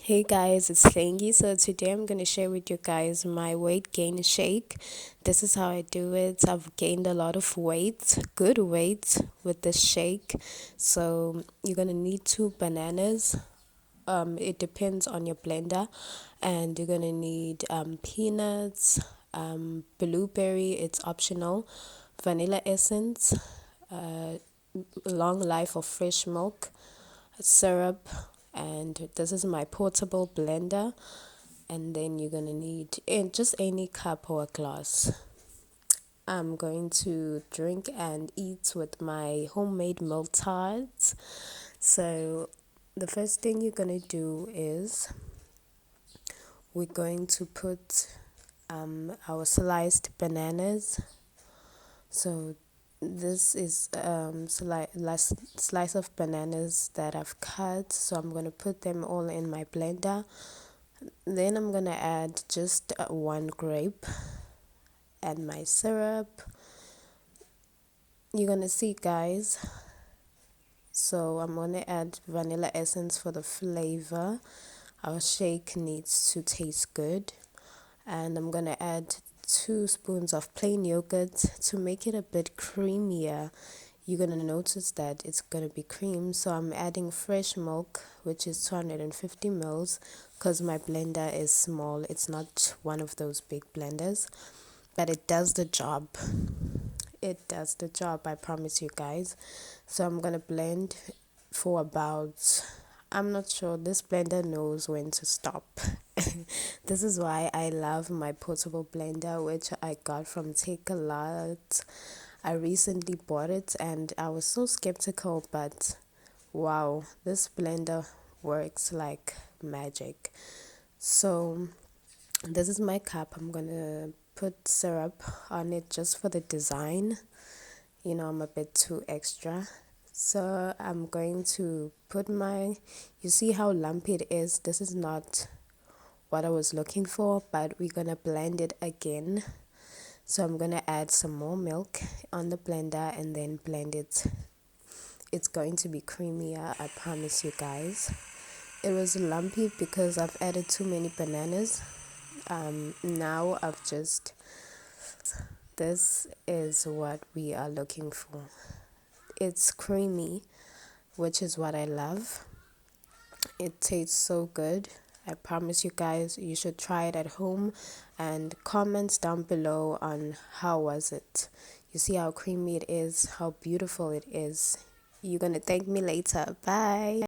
Hey guys, it's Itshlengy. So today I'm going to share with you guys my weight gain shake. This is how I do it. I've gained a lot of weight, good weight with this shake. So you're going to need 2 bananas. It depends on your blender. And you're going to need peanuts, blueberry, it's optional, vanilla essence, uh, long life of fresh milk, syrup, and this is my portable blender. And then you're gonna need just any cup or a glass. I'm going to drink and eat with my homemade milk tarts. So the first thing you're gonna do is we're going to put our sliced bananas. So this is slice of bananas that I've cut. So I'm gonna put them all in my blender. Then I'm gonna add just 1 grape and my syrup. You're gonna see, guys. So I'm gonna add vanilla essence for the flavor. Our shake needs to taste good. And I'm gonna add 2 spoons of plain yogurt to make it a bit creamier. You're gonna notice that it's gonna be cream, so I'm adding fresh milk, which is 250 mils, because my blender is small. It's not one of those big blenders, but it does the job. It does the job, I promise you guys. So I'm gonna blend for about, I'm not sure, this blender knows when to stop. This is why I love my portable blender, which I got from Take a Lot. I recently bought it and I was so skeptical, but wow, this blender works like magic. So this is my cup. I'm gonna put syrup on it just for the design. You know, I'm a bit too extra. So I'm going to put you see how lumpy it is? This is not what I was looking for, but we're gonna blend it again. So I'm gonna add some more milk on the blender and then blend it. It's going to be creamier, I promise you guys. It was lumpy because I've added too many bananas. Now this is what we are looking for. It's creamy, which is what I love. It tastes so good. I promise you guys, you should try it at home and comments down below on how was it. You see how creamy it is, how beautiful it is. You're gonna thank me later. Bye.